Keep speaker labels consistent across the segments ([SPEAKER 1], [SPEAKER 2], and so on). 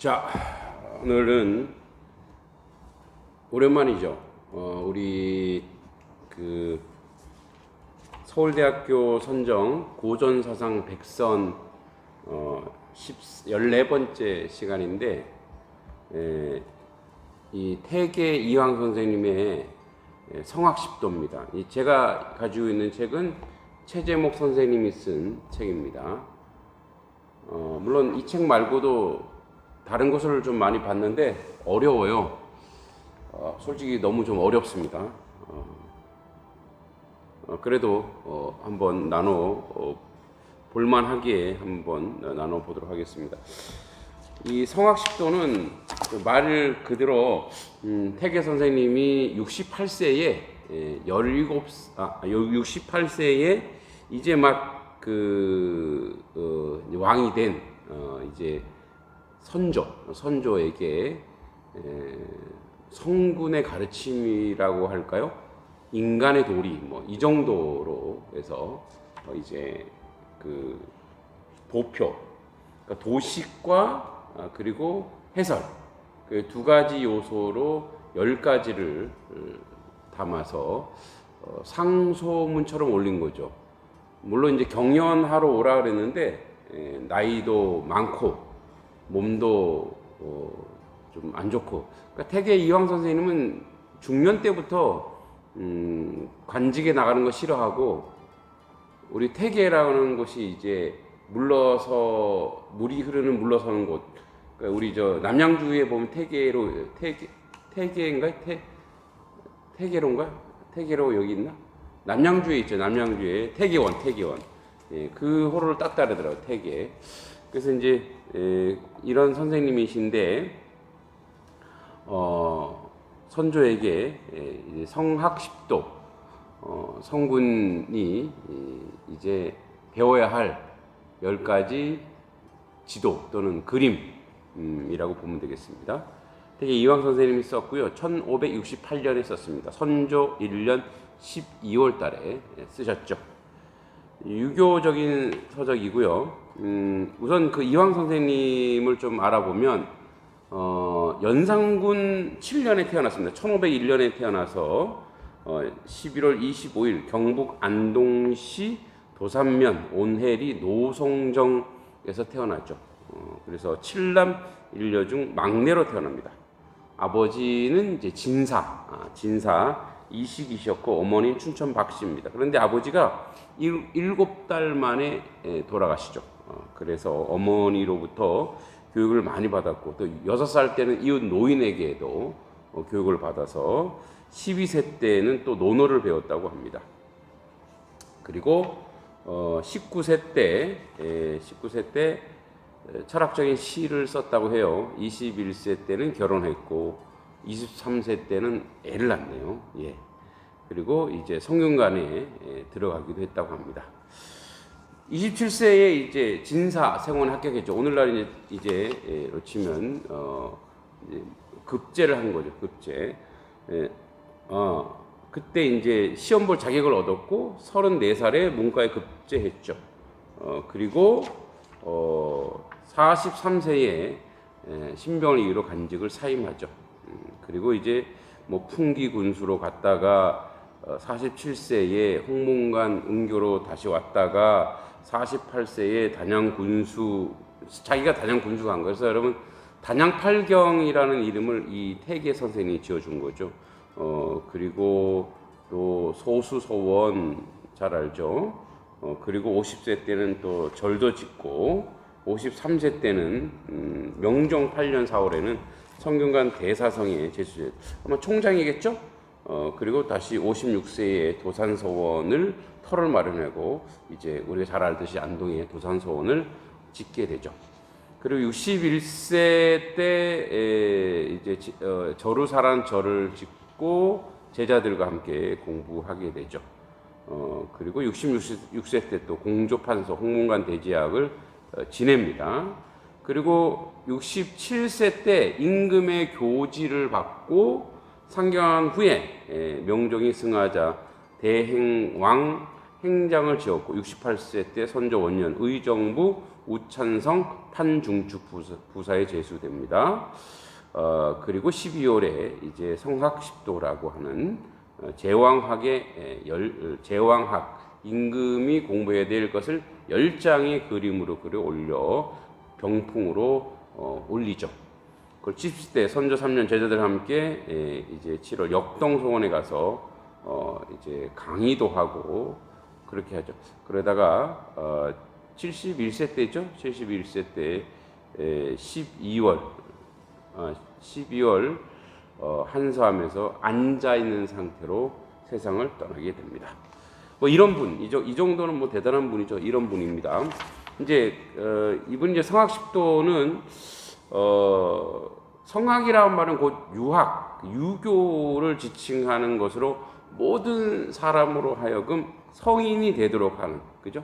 [SPEAKER 1] 자, 오늘은 오랜만이죠. 우리 그 서울대학교 선정 고전사상 백선 14번째 시간인데, 이 태계 이황 선생님의 성학십도입니다. 제가 가지고 있는 책은 최재목 선생님이 쓴 책입니다. 물론 이 책 말고도 다른 것을 좀 많이 봤는데 어려워요. 솔직히 너무 좀 어렵습니다. 그래도 한번 나눠 볼만하기에 한번 나눠 보도록 하겠습니다. 이 성학십도는 말 그대로 태계 선생님이 68세에 68세에 이제 막 왕이 된 이제 선조에게 성군의 가르침이라고 할까요? 인간의 도리 뭐 이 정도로 해서 이제 그 도표, 그러니까 도식과 그리고 해설 그 두 가지 요소로 10가지를 담아서 상소문처럼 올린 거죠. 물론 이제 경연하러 오라 그랬는데 나이도 많고 몸도 좀 안 좋고, 그러니까 태계 이황 선생님은 중년 때부터 관직에 나가는 거 싫어하고, 우리 태계라는 곳이 이제 물이 흐르는 물러서는 곳, 그러니까 우리 저 남양주에 보면 태계로 여기 있나? 남양주에 있죠. 남양주에 태계원. 예, 그 호를 딱 따르더라고요. 태계. 그래서 이제 이런 선생님이신데 선조에게 이제 성학십도 성군이 이제 배워야 할 10가지 지도 또는 그림이라고 보면 되겠습니다. 되게 이황 선생님이 썼고요. 1568년에 썼습니다. 선조 1년 12월 달에 쓰셨죠. 유교적인 서적이고요. 우선 그 이황 선생님을 좀 알아보면 연산군 7년에 태어났습니다. 1501년에 태어나서 11월 25일 경북 안동시 도산면 온해리 노송정에서 태어났죠. 그래서 7남 1녀 중 막내로 태어납니다. 아버지는 이제 진사 이식이셨고 어머니는 춘천 박씨입니다. 그런데 아버지가 7달 만에 돌아가시죠. 그래서 어머니로부터 교육을 많이 받았고, 또 6살 때는 이웃 노인에게도 교육을 받아서 12세 때는 또 논어를 배웠다고 합니다. 그리고 19세 때 철학적인 시를 썼다고 해요. 21세 때는 결혼했고 23세 때는 애를 낳네요. 예. 그리고 이제 성균관에 들어가기도 했다고 합니다. 27세에 이제 진사 생원 합격했죠. 오늘날 이제 치면 이제 급제를 한 거죠. 급제. 그때 이제 시험 볼 자격을 얻었고 34살에 문과에 급제했죠. 그리고 43세에 신병을 이유로 간직을 사임하죠. 그리고 이제 뭐 풍기 군수로 갔다가 47세에 홍문관 은교로 다시 왔다가 48세에 단양 군수, 자기가 단양 군수가 한 거예요. 그래서 여러분 단양팔경이라는 이름을 이 태계 선생님이 지어준 거죠. 그리고 또 소수소원 잘 알죠. 그리고 50세 때는 또 절도 짓고 53세 때는 명종 8년 4월에는 성균관 대사성에 제수됐, 아마 총장이겠죠? 그리고 다시 56세에 도산서원을 터를 마련하고 이제 우리가 잘 알듯이 안동에 도산서원을 짓게 되죠. 그리고 61세 때 이제 저루사란 절을 짓고 제자들과 함께 공부하게 되죠. 그리고 66세 때 또 공조판서 홍문관 대제학을 지냅니다. 그리고 67세 때 임금의 교지를 받고 상경한 후에 명종이 승하자 대행왕 행장을 지었고 68세 때 선조 원년 의정부 우찬성 판중축 부사에 제수됩니다. 그리고 12월에 이제 성학십도라고 하는 제왕학 임금이 공부해야 될 것을 10장의 그림으로 그려 올려 병풍으로 올리죠. 그걸 70대 선조 3년 제자들과 함께 이제 7월 역동소원에 가서 이제 강의도 하고 그렇게 하죠. 그러다가 71세 때죠. 71세 때 12월 한서하면서 앉아 있는 상태로 세상을 떠나게 됩니다. 뭐 이런 분, 이 정도는 뭐 대단한 분이죠. 이런 분입니다. 이제 이분 이제 성학십도는 성학이라는 말은 곧 유학, 유교를 지칭하는 것으로 모든 사람으로 하여금 성인이 되도록 하는, 그죠?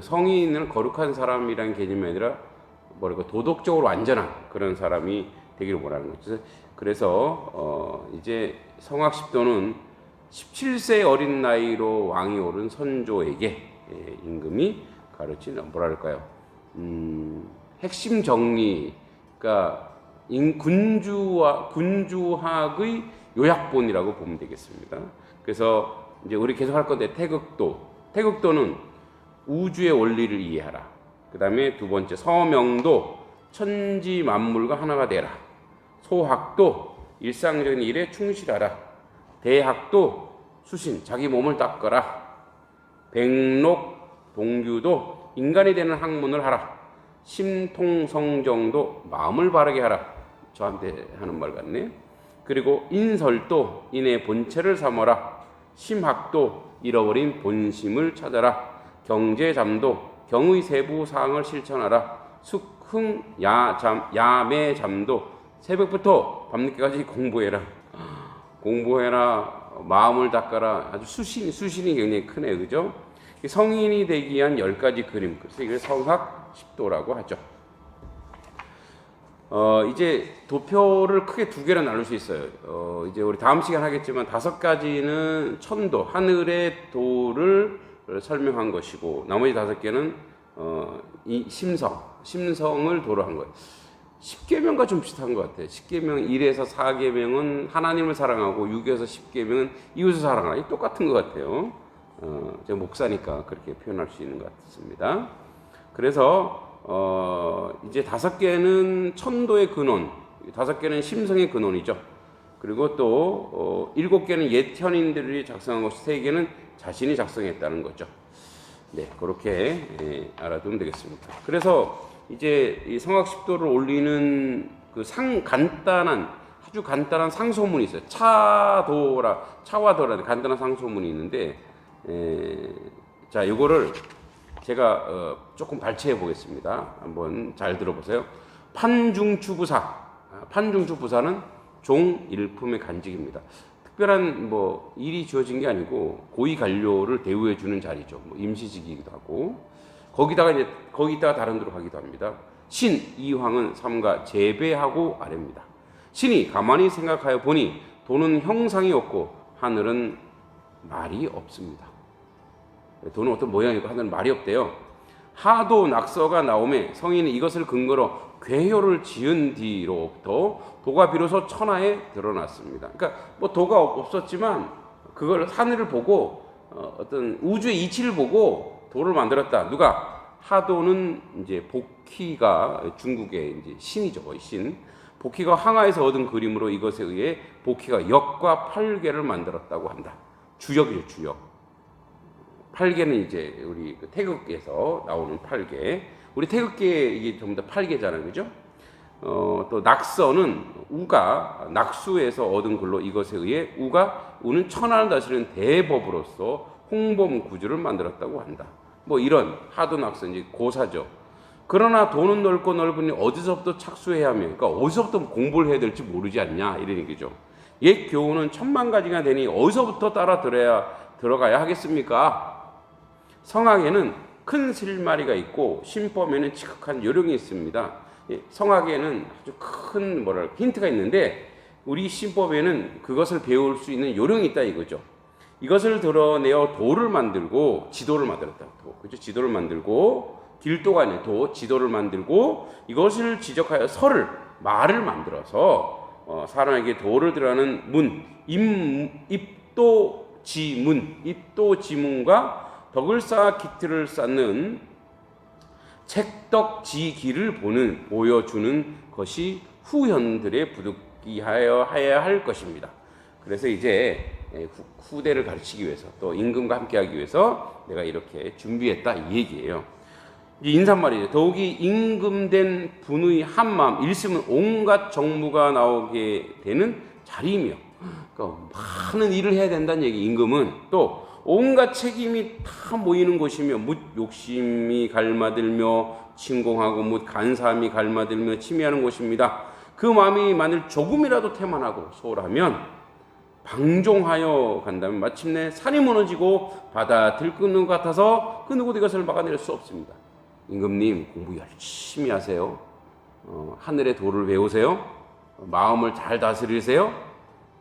[SPEAKER 1] 성인은 거룩한 사람이라는 개념이 아니라 뭐랄까 도덕적으로 완전한 그런 사람이 되기를 원하는 거죠. 그래서 이제 성학십도는 17세 어린 나이로 왕이 오른 선조에게 임금이 가르친 뭐랄까요? 핵심 정리, 그러니까 군주학의 요약본이라고 보면 되겠습니다. 그래서 이제 우리 계속 할 건데 태극도는 우주의 원리를 이해하라. 그 다음에 두 번째 서명도 천지 만물과 하나가 되라. 소학도 일상적인 일에 충실하라. 대학도 수신 자기 몸을 닦아라. 백록 동규도 인간이 되는 학문을 하라. 심통성정도 마음을 바르게 하라. 저한테 하는 말 같네. 그리고 인설도 인의 본체를 삼어라. 심학도 잃어버린 본심을 찾아라. 경제잠도 경의 세부 사항을 실천하라. 숙흥 야매잠도 새벽부터 밤늦게까지 공부해라. 마음을 닦아라. 아주 수신이 굉장히 크네, 그죠? 성인이 되기 위한 10가지 그림. 그래서 이걸 성학십도라고 하죠. 이제 도표를 크게 두 개로 나눌 수 있어요. 이제 우리 다음 시간 하겠지만 5가지는 천도, 하늘의 도를 설명한 것이고, 나머지 5개는 이 심성을 도로 한 거예요. 10계명과 좀 비슷한 것 같아요. 10계명 1에서 4계명은 하나님을 사랑하고 6에서 10계명은 이웃을 사랑하라. 똑같은 것 같아요. 제가 목사니까 그렇게 표현할 수 있는 것 같습니다. 그래서 이제 5개는 천도의 근원, 5개는 심성의 근원이죠. 그리고 또 7개는 옛 현인들이 작성한 것이 3개는 자신이 작성했다는 거죠. 네, 그렇게 알아두면 되겠습니다. 그래서 이제 이 성학십도를 올리는 그 아주 간단한 상소문이 있어요. 차와 도라 간단한 상소문이 있는데, 자, 요거를 제가 조금 발췌해 보겠습니다. 한번 잘 들어보세요. 판중추부사는 종일품의 간직입니다. 특별한 뭐 일이 주어진 게 아니고 고위 관료를 대우해 주는 자리죠. 뭐 임시직이기도 하고, 거기다가 다른 데로 가기도 합니다. 신 이황은 삼가 재배하고 아래입니다. 신이 가만히 생각하여 보니 도는 형상이 없고 하늘은 말이 없습니다. 도는 어떤 모양이고 하늘은 말이 없대요. 하도 낙서가 나오매 성인은 이것을 근거로 궤효를 지은 뒤로부터 도가 비로소 천하에 드러났습니다. 그러니까 뭐 도가 없었지만 그걸 하늘을 보고 어떤 우주의 이치를 보고 도를 만들었다. 누가? 하도는 이제 복희가 중국의 이제 신이죠, 거의 신. 복희가 항하에서 얻은 그림으로 이것에 의해 복희가 역과 팔계를 만들었다고 한다. 주역이죠, 주역. 팔계는 이제 우리 태극기에서 나오는 팔계. 우리 태극기에 이게 전부 다 팔계잖아요, 그죠? 또 낙서는 우가 낙수에서 얻은 글로 이것에 의해 우는 천하를 다스리는 대법으로서 홍범 구주를 만들었다고 한다. 뭐 이런 하도 낙서 이제 고사죠. 그러나 돈은 넓고 넓으니 어디서부터 착수해야 하며, 그러니까 어디서부터 공부를 해야 될지 모르지 않냐 이런 얘기죠. 옛 교훈은 10,000가지가 되니 어디서부터 들어가야 하겠습니까? 성학에는 큰 실마리가 있고 신법에는 지극한 요령이 있습니다. 성학에는 아주 큰 힌트가 있는데 우리 신법에는 그것을 배울 수 있는 요령이 있다 이거죠. 이것을 드러내어 도를 만들고 지도를 만들었다. 그죠? 지도를 만들고 길도가 아니라 지도를 만들고 이것을 지적하여 설을 말을 만들어서 사람에게 도를 들어가는 문, 입도지문과 덕을 쌓아 기틀을 쌓는 책덕지기를 보여주는 것이 후현들의 부득이하여 해야 할 것입니다. 그래서 이제 후대를 가르치기 위해서 또 임금과 함께하기 위해서 내가 이렇게 준비했다 이 얘기예요. 인사말이죠. 더욱이 임금된 분의 한마음 일심은 온갖 정무가 나오게 되는 자리이며, 그러니까 많은 일을 해야 된다는 얘기. 임금은 또 온갖 책임이 다 모이는 곳이며 묻 욕심이 갈마들며 침공하고 묻 간사함이 갈마들며 침해하는 곳입니다. 그 마음이 만일 조금이라도 태만하고 소홀하면 방종하여 간다면 마침내 산이 무너지고 바다 들끓는 것 같아서 그 누구도 이것을 막아낼 수 없습니다. 임금님 공부 열심히 하세요. 하늘의 도를 배우세요. 마음을 잘 다스리세요.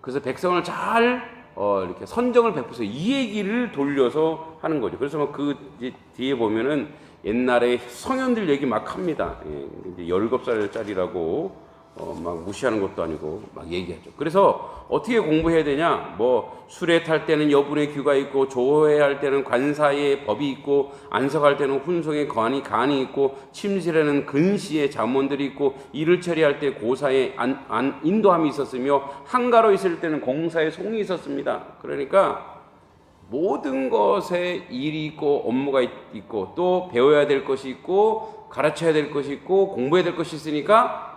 [SPEAKER 1] 그래서 백성을 잘 이렇게 선정을 베푸세요. 이 얘기를 돌려서 하는 거죠. 그래서 그 뒤에 보면은 옛날에 성현들 얘기 막 합니다. 이제 17살짜리라고 막 무시하는 것도 아니고 막 얘기하죠. 그래서 어떻게 공부해야 되냐? 뭐 수레 탈 때는 여분의 규가 있고 조회할 때는 관사의 법이 있고 안석할 때는 훈성의 간이 있고 침실에는 근시의 잠원들이 있고 일을 처리할 때 고사의 인도함이 있었으며 한가로 있을 때는 공사의 송이 있었습니다. 그러니까 모든 것에 일이 있고 업무가 있고 또 배워야 될 것이 있고 가르쳐야 될 것이 있고 공부해야 될 것이 있으니까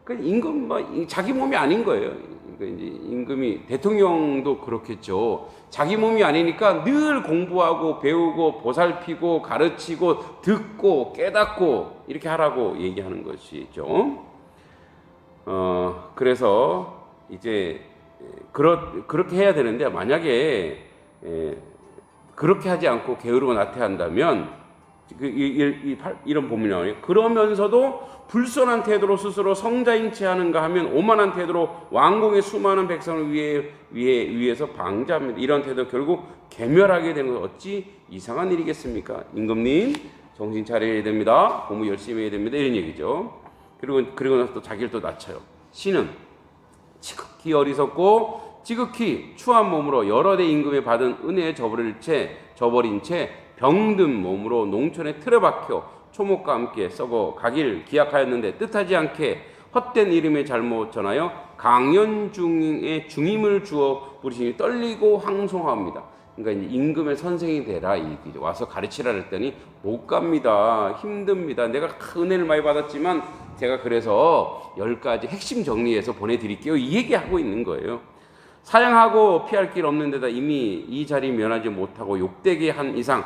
[SPEAKER 1] 임금 자기 몸이 아닌 거예요. 그러니까 이제 임금이 대통령도 그렇겠죠. 자기 몸이 아니니까 늘 공부하고 배우고 보살피고 가르치고 듣고 깨닫고 이렇게 하라고 얘기하는 것이죠. 그래서 이제 그렇게 해야 되는데 만약에 그렇게 하지 않고 게으르고 나태한다면 이런 본문이 나오네요. 그러면서도 불손한 태도로 스스로 성자인 채 하는가 하면 오만한 태도로 왕궁의 수많은 백성을 위해서 방자합니다. 이런 태도 결국 괴멸하게 되는 것 어찌 이상한 일이겠습니까? 임금님 정신 차려야 됩니다. 공부 열심히 해야 됩니다. 이런 얘기죠. 그리고 나서 또 자기를 또 낮춰요. 신은 지극히 어리석고 지극히 추한 몸으로 여러 대 임금에 받은 은혜에 저버린 채 병든 몸으로 농촌에 틀에 박혀 초목과 함께 썩어 가길 기약하였는데 뜻하지 않게 헛된 이름에 잘못 전하여 강연중의 중임을 주어 부르시니 떨리고 황송합니다. 그러니까 이제 임금의 선생이 되라 이 얘기죠. 와서 가르치라 했더니 못 갑니다. 힘듭니다. 내가 은혜를 많이 받았지만 제가 그래서 10가지 핵심 정리해서 보내드릴게요. 이 얘기하고 있는 거예요. 사양하고 피할 길 없는 데다 이미 이 자리 면하지 못하고 욕되게 한 이상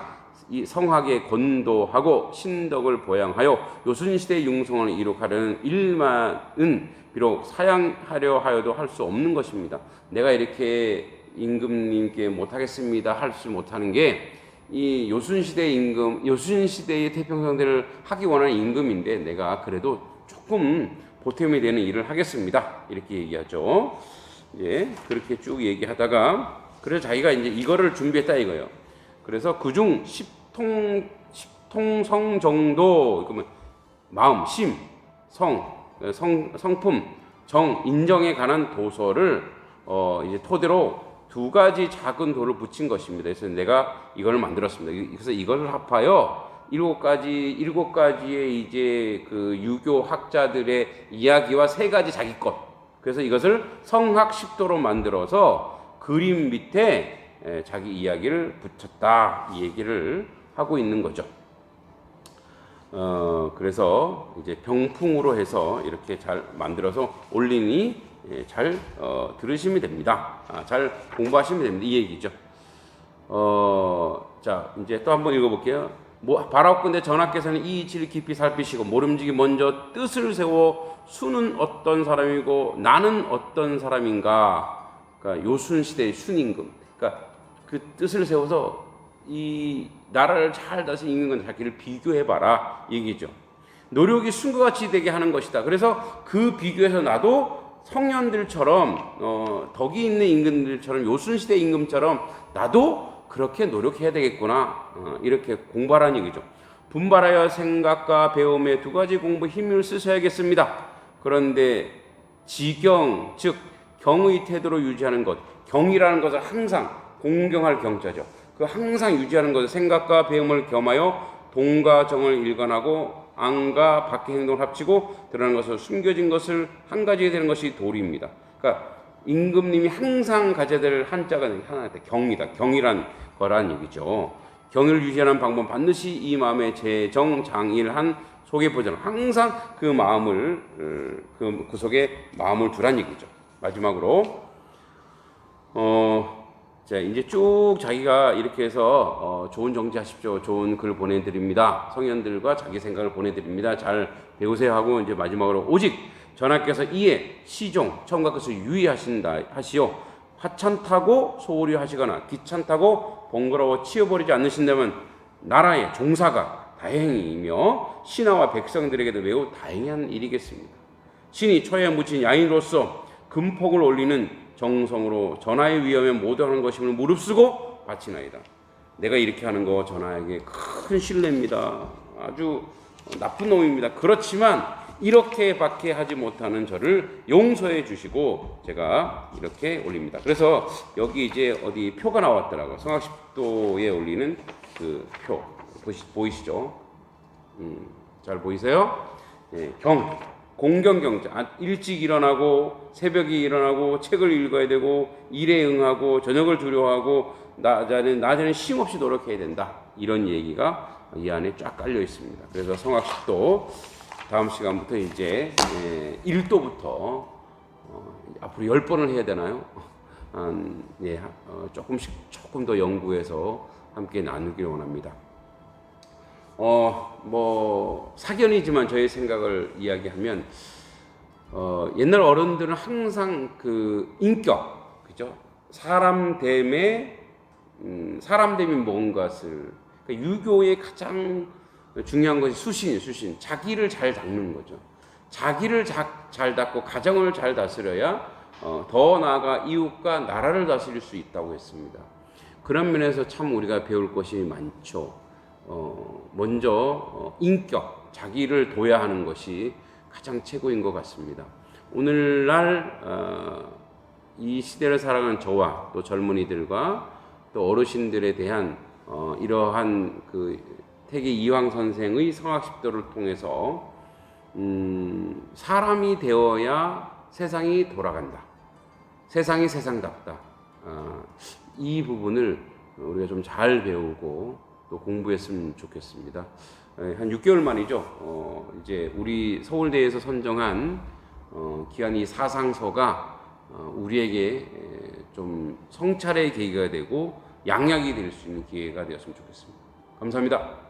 [SPEAKER 1] 이 성학에 권도하고 신덕을 보양하여 요순시대의 융성을 이룩하려는 일만은 비록 사양하려 하여도 할 수 없는 것입니다. 내가 이렇게 임금님께 못하겠습니다 할 수 못하는 게 이 요순시대의 태평성대를 하기 원하는 임금인데 내가 그래도 조금 보탬이 되는 일을 하겠습니다. 이렇게 얘기하죠. 예, 그렇게 쭉 얘기하다가 그래서 자기가 이제 이거를 준비했다 이거예요. 그래서 그중 10통성 정도, 그러면 마음, 심, 성품, 정, 인정에 관한 도서를 이제 토대로 2가지 작은 도를 붙인 것입니다. 그래서 내가 이걸 만들었습니다. 그래서 이걸 합하여 7가지의 이제 그 유교 학자들의 이야기와 3가지 자기 것. 그래서 이것을 성학 10도로 만들어서 그림 밑에 자기 이야기를 붙였다 이 얘기를 하고 있는 거죠. 그래서 이제 병풍으로 해서 이렇게 잘 만들어서 올리니 잘 들으시면 됩니다. 잘 공부하시면 됩니다. 이 얘기죠. 자 이제 또 한번 읽어볼게요. 바라옵건대 전하께서는 이 이치를 깊이 살피시고 모름지기 먼저 뜻을 세워 수는 어떤 사람이고 나는 어떤 사람인가. 그러니까 요순 시대의 순임금. 그러니까 그 뜻을 세워서 이 나라를 잘 다스리는 건 자기를 비교해봐라 얘기죠. 노력이 순구같이 되게 하는 것이다. 그래서 그 비교에서 나도 성현들처럼 덕이 있는 임금들처럼 요순시대 임금처럼 나도 그렇게 노력해야 되겠구나, 이렇게 공부하라는 얘기죠. 분발하여 생각과 배움에 두 가지 공부 힘을 쓰셔야겠습니다. 그런데 지경, 즉 경의 태도로 유지하는 것, 경이라는 것은 항상 공경할 경자죠. 그 항상 유지하는 것을 생각과 배움을 겸하여 동과 정을 일관하고 안과 밖의 행동을 합치고 드러나는 것을 숨겨진 것을 한 가지에 되는 것이 도리입니다. 그러니까 임금님이 항상 가져야 될 한자가 하나 있다. 경이다. 경이란 거란 얘기죠. 경을 유지하는 방법은 반드시 이 마음의 재정장일한 속에 보존. 항상 그 마음을 그 속에 마음을 두란 얘기죠. 마지막으로 자, 이제 쭉 자기가 이렇게 해서 좋은 정지하십시오. 좋은 글 보내드립니다. 성현들과 자기 생각을 보내드립니다. 잘 배우세요 하고 이제 마지막으로 오직 전하께서 이에 시종 처음과 끝을 유의하신다 하시오. 하찮다고 소홀히 하시거나 귀찮다고 번거로워 치워버리지 않으신다면 나라의 종사가 다행이며 신하와 백성들에게도 매우 다행한 일이겠습니다. 신이 처에 묻힌 야인으로서 금폭을 올리는 정성으로 전하의 위험에 모독하는 것임을 무릅쓰고 바치나이다. 내가 이렇게 하는 거 전하에게 큰 신뢰입니다. 아주 나쁜 놈입니다. 그렇지만 이렇게밖에 하지 못하는 저를 용서해 주시고 제가 이렇게 올립니다. 그래서 여기 이제 어디 표가 나왔더라고요. 성악십도에 올리는 그 표 보이시죠? 잘 보이세요? 네, 공경경자. 일찍 일어나고 새벽에 일어나고 책을 읽어야 되고 일에 응하고 저녁을 두려워하고 낮에는 쉼없이 노력해야 된다. 이런 얘기가 이 안에 쫙 깔려 있습니다. 그래서 성악십도 다음 시간부터 이제 1도부터 앞으로 10번을 해야 되나요? 조금 더 연구해서 함께 나누기를 원합니다. 사견이지만 저의 생각을 이야기하면 옛날 어른들은 항상 그 인격, 그죠? 사람됨이 뭔가를, 그러니까 유교의 가장 중요한 것이 수신. 자기를 잘 닦는 거죠. 자기를 잘 닦고 가정을 잘 다스려야 더 나아가 이웃과 나라를 다스릴 수 있다고 했습니다. 그런 면에서 참 우리가 배울 것이 많죠. 먼저 인격, 자기를 둬야 하는 것이 가장 최고인 것 같습니다. 오늘날 이 시대를 살아가는 저와 또 젊은이들과 또 어르신들에 대한 이러한 그 태계 이황 선생의 성악십도를 통해서 사람이 되어야 세상이 돌아간다. 세상이 세상답다. 이 부분을 우리가 좀 잘 배우고 또 공부했으면 좋겠습니다. 한 6개월 만이죠. 이제 우리 서울대에서 선정한 기한 이 사상서가 우리에게 좀 성찰의 계기가 되고 양약이 될 수 있는 기회가 되었으면 좋겠습니다. 감사합니다.